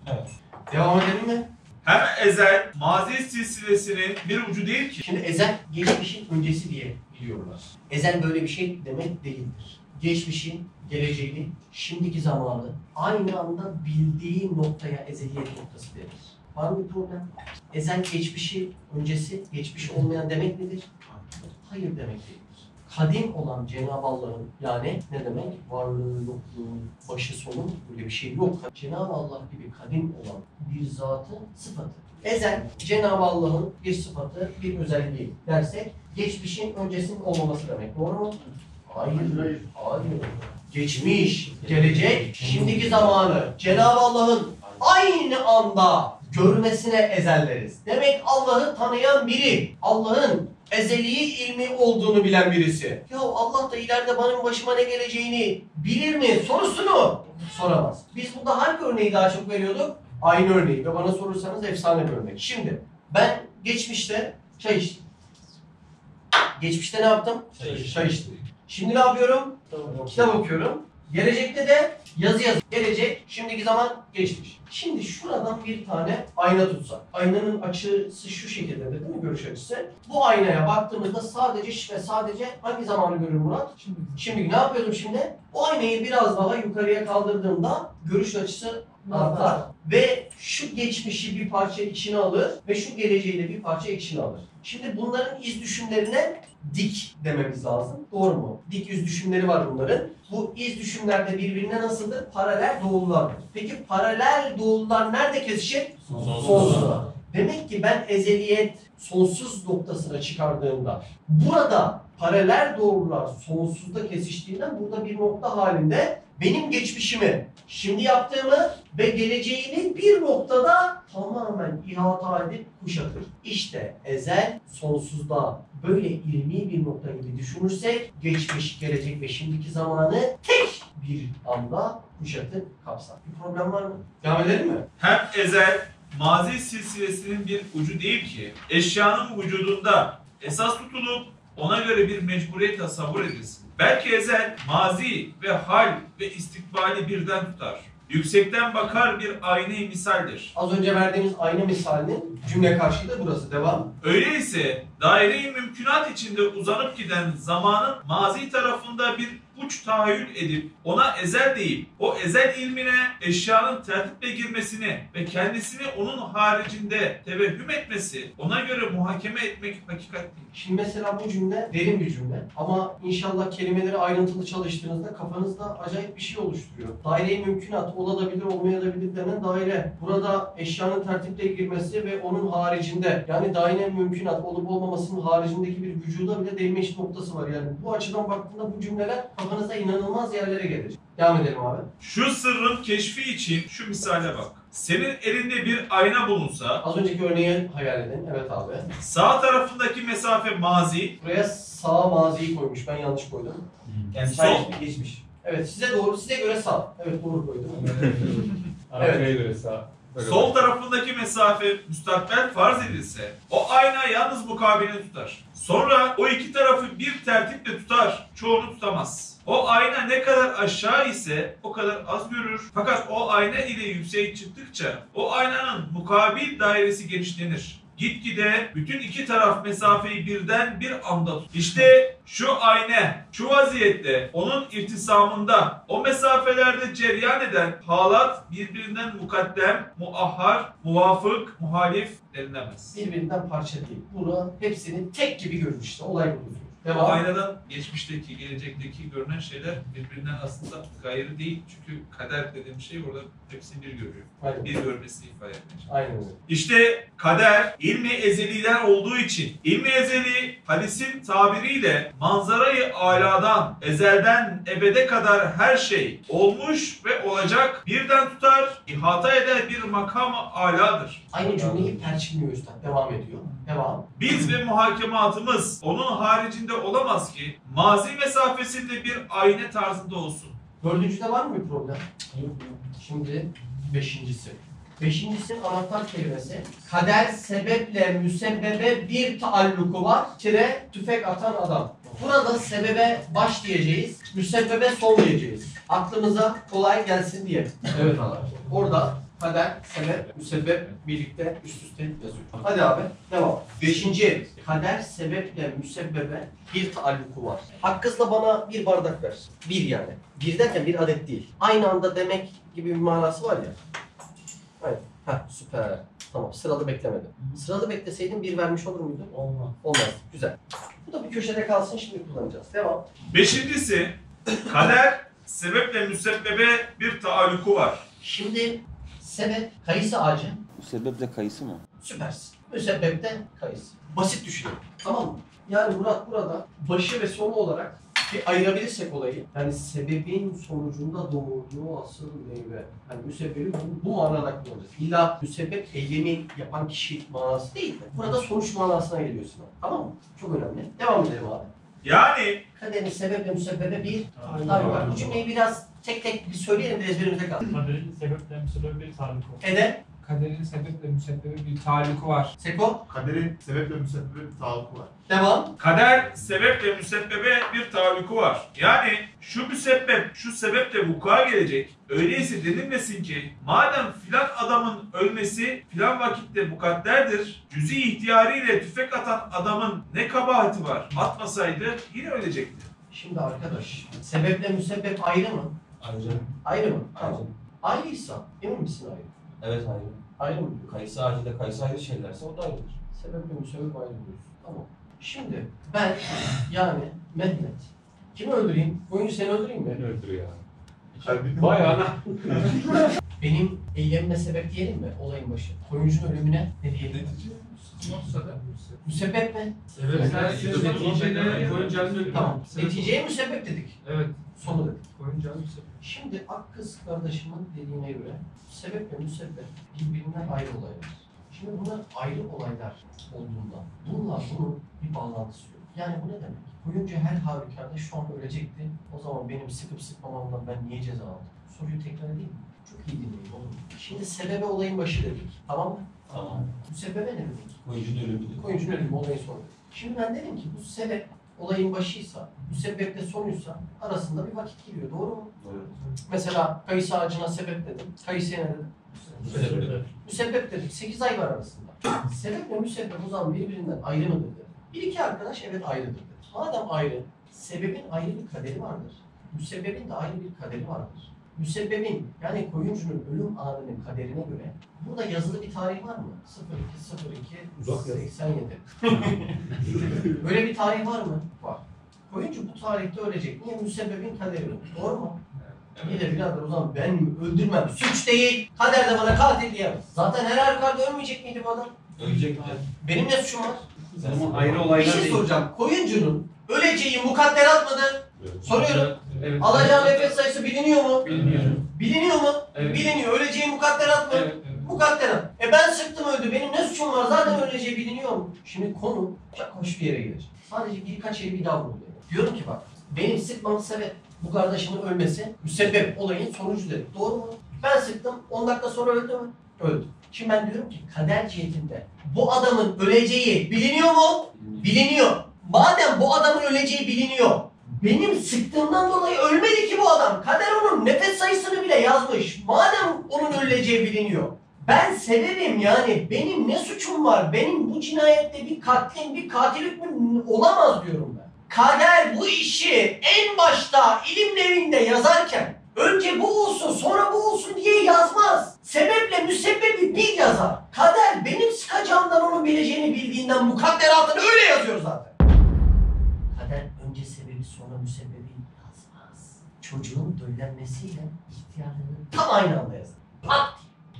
Evet. Devam edelim mi? Hem ezel, mazi silsilesinin bir ucu değil ki. Şimdi ezel geçmişin öncesi diye biliyorlar. Ezel böyle bir şey demek değildir. Geçmişin, geleceğini, şimdiki zamanı aynı anda bildiği noktaya ezeliyet noktası denir. Var mı bir problem? Ezel geçmişi, öncesi, geçmiş olmayan demek midir? Hayır demek değildir. Kadim olan Cenab-ı Allah'ın yani ne demek? Varlığı, yokluğu, başı sonu böyle bir şey yok. Cenab-ı Allah gibi kadim olan bir zatın sıfatı. Ezel, Cenab-ı Allah'ın bir sıfatı, bir özelliği dersek geçmişin öncesinin olmaması demek. Doğru mu? Hayır. Hayır. Geçmiş, gelecek, şimdiki zamanı Cenab-ı Allah'ın aynı anda görmesine ezel deriz. Demek Allah'ı tanıyan biri, Allah'ın ezeli ilmi olduğunu bilen birisi. Ya Allah da ileride benim başıma ne geleceğini bilir mi sorusunu soramaz. Biz burada hangi örneği daha çok veriyorduk? Aynı örneği ve bana sorursanız efsane bir örnek. Şimdi ben geçmişte çay içtim. Geçmişte ne yaptım? Çay içtim. Şimdi ne yapıyorum? Kitap okuyorum. Gelecekte de yazı yazıyorum. Gelecek, şimdiki zaman, geçmiş. Şimdi şuradan bir tane ayna tutsak. Aynanın açısı şu şekildedir değil mi görüş açısı? Bu aynaya baktığımızda sadece ve sadece hangi zamanı görür Murat? Şimdi ne yapıyordum şimdi? O aynayı biraz daha yukarıya kaldırdığımda görüş açısı artar. Ve şu geçmişi bir parça içine alır ve şu geleceği de bir parça içine alır. Şimdi bunların iz düşümlerine dik dememiz lazım. Doğru mu? Dik yüz düşümleri var bunların. Bu iz düşümlerde birbirine nasıldır? Paralel doğullardır. Peki paralel doğullar nerede kesişir? Sonsuzda. Demek ki ben ezeliyet sonsuz noktasına çıkardığımda burada paralel doğrular sonsuzda kesiştiğinden burada bir nokta halinde benim geçmişimi, şimdi yaptığımı ve geleceğini bir noktada tamamen ihata edip kuşatır. İşte ezel sonsuzda böyle ilmi bir nokta gibi düşünürsek geçmiş, gelecek ve şimdiki zamanı tek bir anda kuşatıp kapsar. Bir problem var mı? Devam edelim mi? Hem ezel, mazi silsilesinin bir ucu değil ki, eşyanın vücudunda esas tutulup ona göre bir mecburiyet tasavvur edilsin. Belki ezel, mazi ve hal ve istikbali birden tutar. Yüksekten bakar bir ayna-i misaldir. Az önce verdiğimiz ayna misalinin cümle karşılığı burası. Devam. Öyleyse daire-i mümkünat içinde uzanıp giden zamanın mazi tarafında bir uç tahayyül edip ona ezel deyip o ezel ilmine eşyanın tertiple girmesini ve kendisini onun haricinde tevehhüm etmesi, ona göre muhakeme etmek hakikat değil. Şimdi mesela bu cümle derin bir cümle ama inşallah kelimeleri ayrıntılı çalıştığınızda kafanızda acayip bir şey oluşturuyor. Daire-i mümkünat olabilir olmayabilir denen daire. Burada eşyanın tertiple girmesi ve onun haricinde yani daire-i mümkünat olup olmamasının haricindeki bir vücuda bile değme eşit noktası var. Yani bu açıdan baktığında bu cümleler kafanızda inanılmaz yerlere gelecek. Devam edelim abi. Şu sırrın keşfi için şu misale bak. Senin elinde bir ayna bulunsa, Az önceki örneği hayal edin. Evet abi. sağ tarafındaki mesafe mazi, Buraya sağ maziyi koymuş. Ben yanlış koydum. Yani Sol. geçmiş. Evet size doğru, size göre sağ. Evet doğru koydum. Arkaya göre sağ. sol tarafındaki mesafe müstakbel farz edilse, o ayna yalnız mukabilini tutar. Sonra o iki tarafı bir tertiple tutar, çoğunu tutamaz. O ayna ne kadar aşağı ise o kadar az görür. Fakat o ayna ile yükseğe çıktıkça o aynanın mukabil dairesi genişlenir. Gitgide bütün iki taraf mesafeyi birden bir anda tutar. İşte şu ayna, şu vaziyette onun irtisamında o mesafelerde cereyan eden halat birbirinden mukaddem, muahhar, muvafık, muhalif denilemez. Birbirinden parça değil. Bunu hepsini tek gibi görür işte. Olay budur. Bu Devam. aynadan geçmişteki, gelecekteki görünen şeyler birbirinden aslında gayrı değil. Çünkü kader dediğim şey orada hepsini bir görüyor. Aynen. Bir görmesini ifade etmeye çalışıyor. Aynen öyle. İşte kader ilmi ezeliden olduğu için ilmi ezeli hadisin tabiriyle manzarayı aladan, ezelden ebede kadar her şey olmuş ve olacak birden tutar, ihata eder bir makam-ı aladır. Aynı cümleyi perçinliyor üstad. Devam ediyor. Devam. Biz ve muhakematımız onun haricinde olamaz ki mazi mesafesinde bir ayna tarzında olsun. Dördüncüde var mı bir problem? Şimdi beşincisi. Beşincisinin anahtar kelimesi kader sebeple müsebbebe bir taalluku var. Tire tüfek atan adam. Burada sebebe baş diyeceğiz, müsebbebe son diyeceğiz. Aklımıza kolay gelsin diye. Evet abi. Orada kader, sebep, müsebbep birlikte üst üste yazıyor. Hadi abi devam. Beşinci. Kader sebeple müsebbebe bir taalluku var. Hakkızla bana bir bardak ver. Bir yani. Bir derken bir adet değil. Aynı anda demek gibi bir manası var ya. Aynen. Heh, süper. Tamam, sıralı beklemedim. Sıralı bekleseydim bir vermiş olur muydun? Olmaz. Olmaz. Güzel. Bu da bir köşede kalsın, şimdi kullanacağız. Devam. Beşincisi kader sebeple müsebbebe bir taalluku var. Şimdi sebep kayısı ağacı. Bu sebeple kayısı mı? Süpersin. Müsebbep de kayısı. Basit düşünelim. Tamam mı? Yani Murat burada başı ve sonu olarak bir ayırabilirsek olayı. Yani sebebin sonucunda doğurduğu asıl meyve. Yani müsebbebi bu manada kullanacağız. İlla müsebbep eylemi yapan kişi manası değil de. Burada sonuç manasına geliyorsun. Tamam mı? Çok önemli. Devam edelim abi. Yani Kaderin sebeple müsebbebe bir tabi var. Bu cümleyi biraz tek tek bir söyleyelim de ezberimizde kalsın. Kaderin sebeple müsebbebi bir taalluku. Ede, Kaderin sebeple müsebbebi bir taalluku var. Seko, Kaderin sebeple müsebbibe bir taalluku var. devam. kader sebeple müsebbebe bir taalluku var. Yani şu müsebbep şu sebeple vuku'a gelecek. Öyleyse denilmesin ki madem filan adamın ölmesi filan vakitte mukadderdir. Cüzi ihtiyarıyla tüfek atan adamın ne kabahati var? Atmasaydı yine ölecekti. Şimdi arkadaş, sebeple müsebbep ayrı mı? Ayrı. Ayrı mı? Tamam. Ayrıysa, emin misin ayrı? Evet ayrı. Ayrı mı diyor? Kayısı ağacıyla kayısı ayrı şeylerse o da ayrıdır. Sebeple müsebbep ayrı diyorsun. Tamam. Şimdi ben yani Mehmet, kimi öldüreyim? Oyuncu seni öldüreyim mi? Öldür ya. Kalbini Bayağı Benim eylemime sebep diyelim mi? Olayın başı. Oyuncunun ölümüne ne diyelim? Müsebbep mi? Tamam. Neticeye müsebbep dedik. Evet. Sonu dedik. Koyunca müsebbep. Şimdi Akkız kardeşimin dediğine göre sebep ve müsebbep birbirinden ayrı olaylar. Şimdi bunlar ayrı olaylar olduğundan bununla bunun bir bağlantısı yok. Yani bu ne demek? Koyunca her halükarda şu an ölecekti. O zaman benim sıkıp sıkmamamdan ben niye ceza aldım? Soruyu tekrar edeyim mi? Çok iyi dinleyin oğlum. Şimdi sebebe olayın başı dedik. Tamam mı? Tamam. Müsebbebe ne dedik? Oyuncunun ölümüdür. Koyuncunun ölümü olayın sonu. Şimdi ben dedim ki bu sebep olayın başıysa, müsebbep de sonuysa arasında bir vakit giriyor. Doğru mu? Doğru. Mesela kayısı ağacına sebep dedim. Kayısıya ne dedim? Müsebbep. Müsebbep dedik. 8 ay var arasında. Sebeple müsebbep o zaman birbirinden ayrı mıdır dedi. Bir iki arkadaş evet ayrıdır dedi. Madem ayrı, sebebin ayrı bir kaderi vardır. Müsebbebin de ayrı bir kaderi vardır. Müsebbebin yani koyuncunun ölüm anının kaderine göre burada yazılı bir tarih var mı? 02.02.87. Böyle bir tarih var mı? Var. Koyuncu bu tarihte ölecek. Niye? Müsebbebin kaderi. Doğru mu? İyi de birader o zaman ben öldürmem. Suç değil. Kader de bana katil diyemez. Zaten her halükarda ölmeyecek miydi bu adam? Ölecek mi? Benim ne suçum var? Sen ayrı Bir olaylar şey değil. soracağım. Koyuncunun öleceği mukadderat mıdır? Soruyorum. Evet. Alacağı nefes sayısı biliniyor mu? Bilmiyorum. Biliniyor mu? Evet. Biliniyor. Öleceği mukadderat mı? Evet. Evet. Mukadderat. Ben sıktım öldü. Benim ne suçum var? Zaten öleceği biliniyor mu? Şimdi konu çok hoş bir yere gelecek. Sadece birkaç yeri bir daha vuruluyor. Diyorum ki bak, benim sıkmam sebep bu kardeşimin ölmesi müsebbep olayın sonucu dedik. Doğru mu? Ben sıktım. 10 dakika sonra öldü mü? Öldü. Şimdi ben diyorum ki kader cihetinde bu adamın öleceği biliniyor mu? Biliniyor. Madem bu adamın öleceği biliniyor, benim sıktığımdan dolayı ölmedi ki bu adam. Kader onun nefes sayısını bile yazmış. Madem onun öleceği biliniyor. Ben sebebim yani. Benim ne suçum var? Benim bu cinayette bir katlin, bir katil hükmü olamaz diyorum ben. Kader bu işi en başta ilim evinde yazarken önce bu olsun sonra bu olsun diye yazmaz. Sebeple müsebbebi bir yazar. Kader benim sıkacağımdan onun bileceğini bildiğinden mukadderatını öyle yazıyor zaten. Kader önce sebebi sonra müsebbebi yazmaz. Çocuğun döllenmesiyle ihtiyarlığının tam aynı anda yazar. Pat!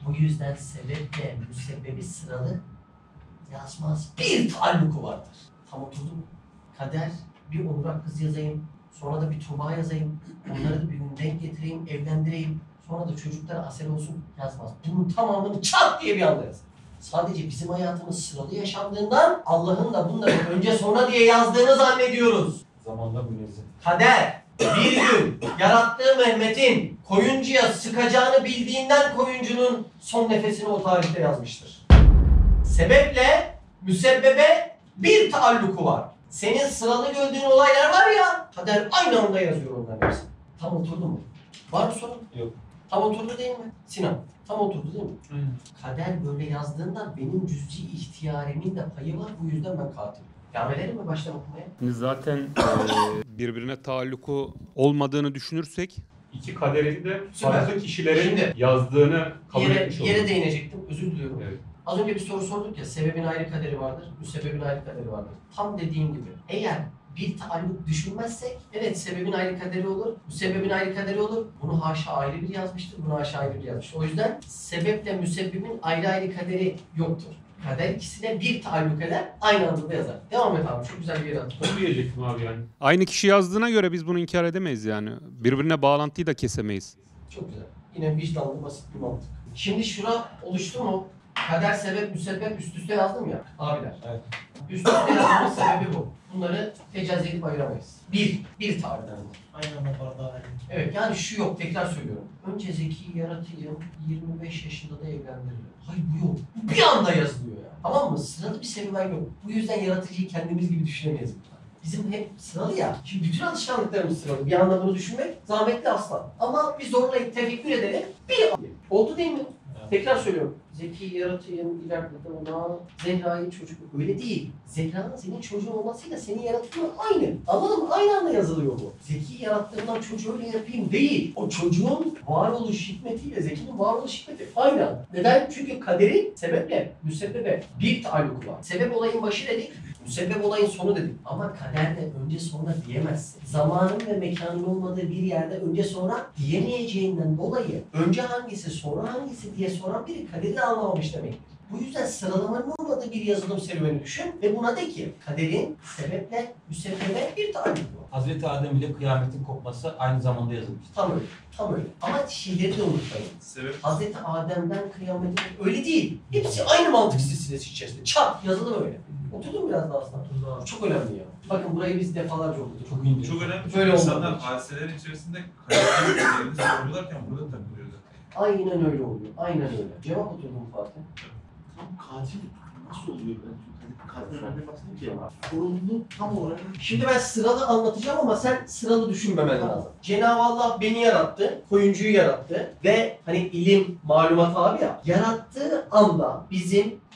Bu yüzden sebeple müsebbebi sıralı yazmaz. Bir taalluku vardır. Tam oturdu mu? Kader bir Onur'a kız yazayım. Sonra da bir Tuğba yazayım. Onları da bir gün denk getireyim, evlendireyim. Sonra da çocuklara asel olsun yazmaz. Bunun tamamını çat diye bir anda yazar. Sadece bizim hayatımız sıralı yaşandığından Allah'ın da bunları önce sonra diye yazdığını zannediyoruz. Zamanla münezzeh. Kader bir gün yarattığı Mehmet'in koyuncuya sıkacağını bildiğinden koyuncunun son nefesini o tarihte yazmıştır. Sebeple müsebbebe bir taalluku var. Senin sıralı gördüğün olaylar var ya, kader aynı anda yazıyor onların hepsini. Tam oturdu mu? Var mı sorun? Yok. Tam oturdu değil mi? Sinan, tam oturdu değil mi? Aynen. Kader böyle yazdığından benim cüz'i ihtiyarimin de payı var. Bu yüzden ben katilim. Devam edelim mi baştan okumaya? Şimdi zaten birbirine taalluku olmadığını düşünürsek İki kaderin de Süper. farklı kişilerin Şimdi- yazdığını kabul etmiş Yere olduk. değinecektim. Özür diliyorum. Evet. Az önce bir soru sorduk ya. Sebebin ayrı kaderi vardır. Müsebbebin ayrı kaderi vardır. Tam dediğim gibi. Eğer bir taalluk düşünmezsek evet sebebin ayrı kaderi olur. Müsebbebin ayrı kaderi olur. Bunu haşa ayrı bir yazmıştır. Bunu haşa ayrı bir yazmıştır. O yüzden sebeple müsebbibin ayrı ayrı kaderi yoktur. Kader ikisine bir taalluk eder. Aynı anda da yazar. Devam et abi. Çok güzel bir yere attın. Onu diyecektim abi yani. aynı kişi yazdığına göre biz bunu inkar edemeyiz yani. Birbirine bağlantıyı da kesemeyiz. Çok güzel. Yine vicdanlı basit bir mantık. Şimdi şura oluştu mu? Kader, sebep, müsebbep üst üste yazdım ya abiler. Evet. Üst üste yazmamın sebebi bu. Bunları tecazü edip ayıramayız. Bir tarihten. Aynı anda bardağı aynı. Evet yani şu yok tekrar söylüyorum. Önce Zeki'yi yaratayım, 25 yaşında da evlendiririm. Hayır bu yok. Bu bir anda yazılıyor ya. Tamam mı? Sıralı bir serüven yok. Bu yüzden yaratıcıyı kendimiz gibi düşünemeyiz. Bizim hep sıralı ya. Şimdi bütün alışkanlıklarımız sıralı. Bir anda bunu düşünmek zahmetli asla. Ama bir zorlayıp tefekkür edelim. Oldu değil mi? Tekrar söylüyorum. Zeki'yi yaratayım, ileride ona Zehra'yı çocuk. Öyle değil. Zehra'nın senin çocuğun olmasıyla senin yarattığın aynı. Anladın mı? Aynı anda yazılıyor bu. Zeki'yi yarattığından çocuğu öyle yapayım değil. O çocuğun varoluş hikmetiyle Zeki'nin varoluş hikmeti aynı anda. Neden? Çünkü kaderin sebeple, müsebbebe bir taalluku var. Sebep olayın başı dedik. Müsebbep olayın sonu dedik. Ama kaderde önce sonra diyemezsin. Zamanın ve mekanın olmadığı bir yerde önce sonra diyemeyeceğinden dolayı önce hangisi sonra hangisi diye soran biri kaderi de anlamamış demektir. Bu yüzden sıralamanın olmadığı bir yazılım serüveni düşün ve buna de ki kaderin sebeple müsebbebe bir taalluku var. Hazreti Adem ile kıyametin kopması aynı zamanda yazılmıştır. Tam öyle. Tam öyle. Ama şeyleri de unutmayın. Sebep Hazreti Adem'den kıyamete öyle değil. Hepsi aynı mantık silsilesi içerisinde. Çat yazılı böyle. Oturdun mu biraz daha aslında? Bu çok önemli ya. Bakın burayı biz defalarca okuduk. Çok ince. çok önemli. Böyle Çünkü insanlar olmalı. hadiselerin içerisinde kaderin sorgularken burada takılıyor zaten. Aynen öyle oluyor. Aynen öyle. Cevap oturdu mu Fatih? Tam katil nasıl oluyor? Ben katillerden bahsedeyim ki. Sorumluluk tam olarak. Şimdi ben sıralı anlatacağım ama sen sıralı düşünmemen lazım. Cenab-ı Allah beni yarattı, koyuncuyu yarattı ve hani ilim, malumat abi ya, yarattığı anda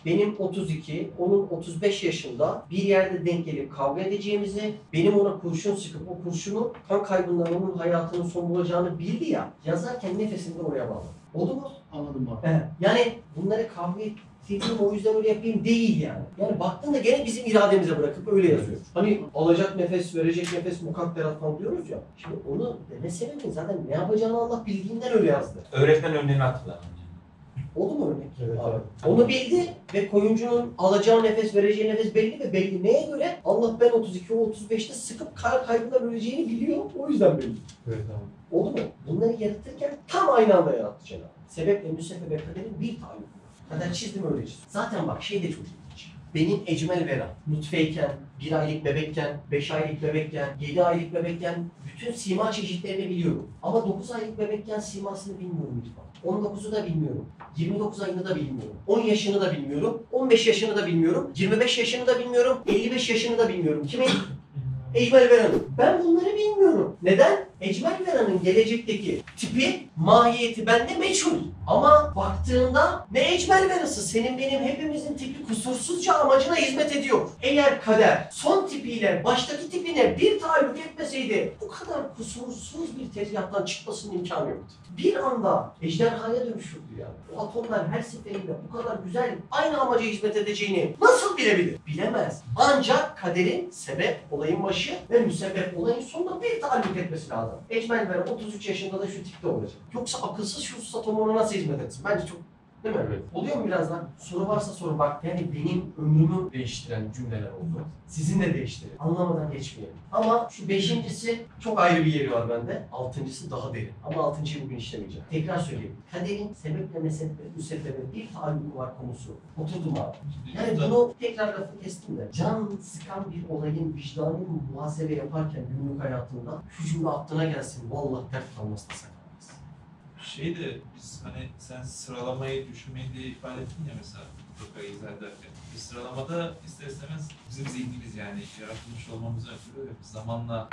benim 32, onun 35 yaşında bir yerde denk gelip kavga edeceğimizi, benim ona kurşun sıkıp o kurşunu kan kaybından onun hayatının son bulacağını bildi ya, yazarken nefesini de oraya bağladı. Oldu mu? Anladım abi. He. Yani bunları kavga ettiğim o yüzden öyle yapayım değil yani. Yani baktığında gene bizim irademize bırakıp öyle yazıyor. Hani alacak nefes, verecek nefes mukadderat falan diyoruz ya. Şimdi onu deme sebebin zaten ne yapacağını Allah bildiğinden öyle yazdı. Öğretmen örneğini hatırlar. Oldu mu örnek? Evet, Abi. evet. Onu bildi ve koyuncunun alacağı nefes, vereceği nefes belli ve belli. Neye göre? Allah ben 32, o 35'te sıkıp kar kaybından öleceğini biliyor. O yüzden belli. Evet abi. Oldu mu? Bunları yaratırken tam aynı anda yarattı Cenab-ı Hak. Sebeple müsebbebe kaderin bir tayyip. Kader çizdim öyle çizdim. Zaten bak şey de çok ilginç. Benim ecmel vera, nutfeyken, 1 aylık bebekken, 5 aylık bebekken, 7 aylık bebekken bütün sima çeşitlerini biliyorum. Ama 9 aylık bebekken simasını bilmiyorum lütfen. 19'u da bilmiyorum. 29 ayını da bilmiyorum. 10 yaşını da bilmiyorum. 15 yaşını da bilmiyorum. 25 yaşını da bilmiyorum. 55 yaşını da bilmiyorum. Kimin? Ecmel Vera'nın. Ben bunları bilmiyorum. Neden? Ecmel Vera'nın gelecekteki tipi, mahiyeti bende meçhul. Ama baktığında ne Ecmel Vera'sı? Senin benim hepimizin tipi kusursuzca amacına hizmet ediyor. Eğer kader son tipiyle baştaki tipine bir taalluk etmeseydi etmeseydi bu kadar kusursuz bir tezgahtan çıkmasının imkanı yoktu. Bir anda ejderhaya dönüşürdü yani. O atomlar her seferinde bu kadar güzel aynı amaca hizmet edeceğini nasıl bilebilir? Bilemez. Ancak kaderin sebep olayın başı ve müsebbep olayın sonunda bir taalluk etmesi lazım. Ecmel Bey 33 yaşında da şu tipte olacak. Yoksa akılsız şu atom ona nasıl hizmet etsin? Bence çok. Değil mi? Evet. Oluyor mu birazdan? Soru varsa sorun bak. Yani benim ömrümü değiştiren cümleler oldu. Sizin de değiştirir. Anlamadan geçmeyelim. Ama şu beşincisi çok ayrı bir yeri var bende. Altıncısı daha derin. Ama altıncıyı bugün işlemeyeceğim. Tekrar söyleyeyim. Kaderin sebeple müsebbebe bir taalluk var konusu. Oturdum abi. Yani bunu tekrar lafı kestim de. Can sıkan bir olayın vicdani muhasebe yaparken günlük hayatında şu cümle aklına gelsin. Vallahi dert kalmasına sakın. Biz hani sen sıralamayı düşünmeyi de ifade ettin ya mesela Fırkayı izah ederken. Bir sıralamada ister istemez bizim zihnimiz yani yaratılmış olmamızın ötürü zamanla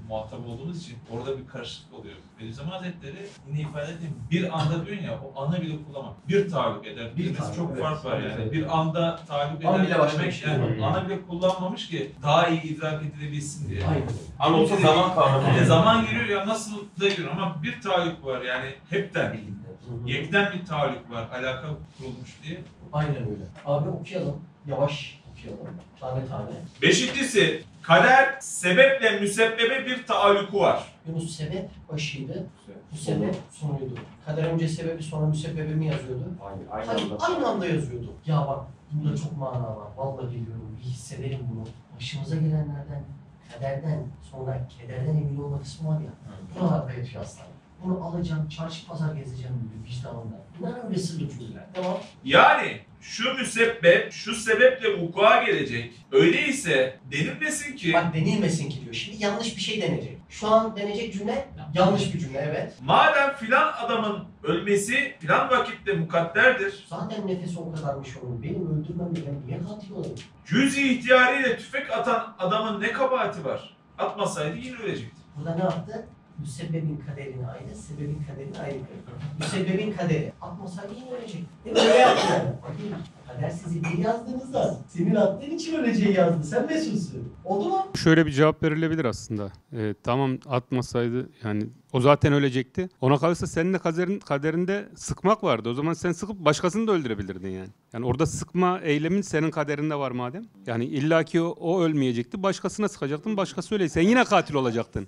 muhatap olduğumuz için orada bir karışıklık oluyor. Bediüzzaman Hazretleri yine ifade ettiğim bir anda diyorsun ya o anı bile kullanmak. Bir taalluk eder. Bir çok evet, fark var yani. evet. Bir anda taalluk An eder. bile başka bir demek şey. yani ana bile kullanmamış ki daha iyi idrak edilebilsin diye. Aynen. Ama o zaman kavramı. Yani zaman giriyor ya nasıl da giriyor ama bir taalluk var yani hepten. Hı. Yekten bir taalluk var, alaka kurulmuş diye. Aynen öyle. Abi okuyalım. Yavaş okuyalım. Tane tane. Beşincisi, kader sebeple müsebbebe bir taalluku var. Yunus sebep başıydı. Müsebbep sonuydu. Kader önce sebebi sonra müsebbebi mi yazıyordu? Aynı Hayır, anda. aynı anda yazıyordu. Ya bak bunda çok mana var. Vallahi biliyorum. Bir hissederim bunu. Başımıza gelenlerden, kaderden sonra kederden emin olma kısmı var ya. Buralarda yaşıyor aslan. Bunu alacağım, çarşı pazar gezeceğim diyor vicdanında. Bunlar öyle sırlı cümleler. Tamam. Yani şu müsebbep, şu sebeple vuku'a gelecek. Öyleyse denilmesin ki Bak denilmesin ki diyor. Şimdi yanlış bir şey denecek. Şu an denecek cümle yanlış bir cümle evet. madem filan adamın ölmesi filan vakitte mukadderdir. Zaten nefesi o kadarmış onun. Benim öldürmem ben niye katil olayım? Cüz-i ihtiyarıyla tüfek atan adamın ne kabahati var? Atmasaydı yine ölecekti. Burada ne yaptı? Müsebbebin kaderini aynı, sebebin kaderini ayrı koydu. Müsebbebin kaderi. Atmasaydı yine ölecek. Değil mi? Öyle yaptı yani. Bakayım. Kader sizi bir yazdığınızda senin attığın için öleceği yazdı. Sen mesulsün. Oldu mu? Şöyle bir cevap verilebilir aslında. Tamam atmasaydı yani o zaten ölecekti. Ona kalırsa senin de kaderinde sıkmak vardı. O zaman sen sıkıp başkasını da öldürebilirdin yani. Yani orada sıkma eylemin senin kaderinde var madem. Yani illaki o ölmeyecekti. Başkasına sıkacaktın. Başkası öyleyse sen yine katil olacaktın.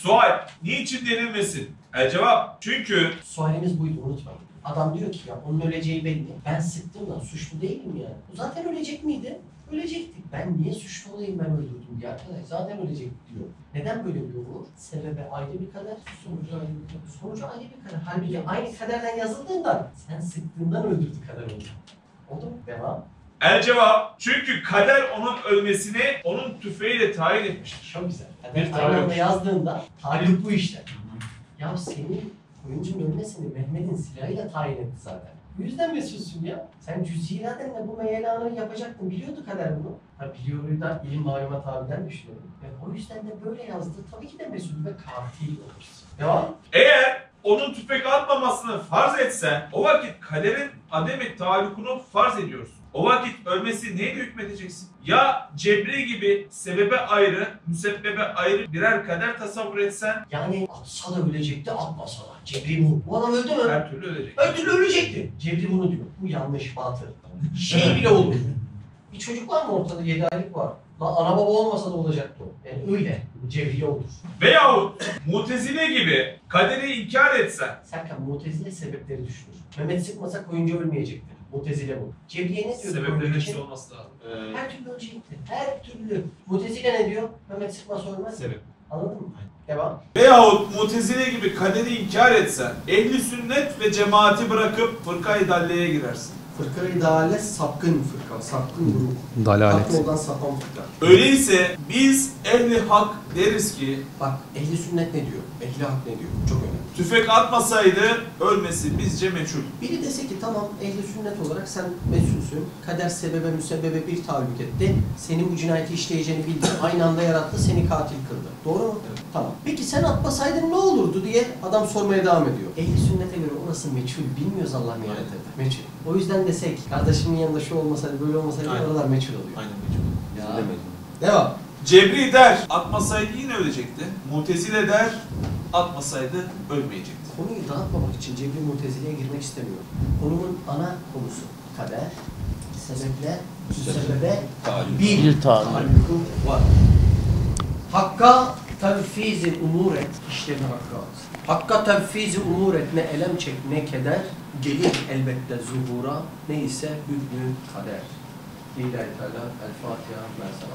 Sual, niçin denilmesin? Cevap, çünkü Sualimiz buydu unutmayın. Adam diyor ki ya onun öleceği belli. Ben sıktım lan suçlu değilim yani. O zaten ölecek miydi? Ölecektik. Ben niye suçlu olayım ben öldürdüm diye arkadaş. Zaten ölecek diyor. Neden böyle diyor bu? Sebebe ayrı bir kader, sonucu ayrı bir kader. Sonucu ayrı bir kader. Halbuki aynı kaderden yazıldığından sen sıktığından öldürdü kader onu. Oldu mu? Devam. cevap, çünkü kader onun ölmesini onun tüfeğiyle tayin etmiştir. Çok güzel. Bir Kader aynı anda taalluk. yazdığında taalluk bu işte. Ya senin oyuncunun ölmesini Mehmet'in silahıyla tayin etti zaten. Bu yüzden mesulsün ya. Sen cüz-i iradenle bu meyelanı yapacaktın. Biliyordu kader bunu. Ha biliyordu da ilim malumat abinden düşünüyorum. Ve o yüzden de böyle yazdı. Tabii ki de mesul ve katil olursun. Devam. Eğer onun tüfek atmamasını farz etsen, o vakit kaderin ademi taallukunu farz ediyorsun. O vakit ölmesi neyle hükmedeceksin? Ya cebri gibi sebebe ayrı, müsebbebe ayrı birer kader tasavvur etsen, Yani atsa da ölecekti, atmasa da. Cebri bu. Bu adam öldü mü? her türlü ölecek. Her türlü ölecekti. Cebri bunu diyor. Bu yanlış, batıl. Şey bile olur. Bir çocuk var mı ortada? 7 aylık var. Lan ana baba olmasa da olacaktı o. Yani öyle. Cebriye olur. Veyahut Mutezile gibi kaderi inkar etsen, Serkan Mutezile sebepleri düşünür. Mehmet sıkmasa koyunca ölmeyecektir. Mutezile bu. Cebriye ne diyor? sebeplerin koyunca hepsi için? olması lazım. Her türlü ölecektir. Her türlü. Mutezile ne diyor? Mehmet sıkmasa ölmez. Sebep. Anladın mı? Devam. Veyahut Mutezile gibi kaderi inkar etsen, ehli sünnet ve cemaati bırakıp fırka-i dalleye girersin. Fırka-i dâle sapkın fırka, sapkın grup. Dalalet. Haklı olan sapan fırka. Öyleyse biz ehli hak deriz ki, Bak ehli sünnet ne diyor? Ehli hak ne diyor? Çok önemli. tüfek atmasaydı ölmesi bizce meçhul. Biri dese ki tamam ehli sünnet olarak sen mesulsün. Kader sebebe müsebbebe bir taalluk etti. Senin bu cinayeti işleyeceğini bildi. Aynı anda yarattı seni katil kıldı. Doğru mu? Evet. Tamam. Peki sen atmasaydın ne olurdu diye adam sormaya devam ediyor. Ehli sünnete göre orası meçhul. Bilmiyoruz Allah'ın yarattığı. Meçhul. O yüzden desek kardeşimin yanında şu olmasaydı böyle olmasaydı Aynen. oralar meçhul oluyor. Aynen meçhul. Ya. Bilemedim. Devam. Cebri der, atmasaydı yine ölecekti. Mutezile der, atmasaydı ölmeyecekti. Konuyu dağıtmamak için Cebri Mutezile'ye girmek istemiyorum. Konunun ana konusu kader, sebeple, müsebbebe bir taallukun var. Hakka tevfiz-i umur et, işlerini hakka at. Hakka tevfiz-i umur et, ne elem çek ne keder, gelir elbette zuhura, neyse hükmü kader. Lillahi Teala, El Fatiha, ben sana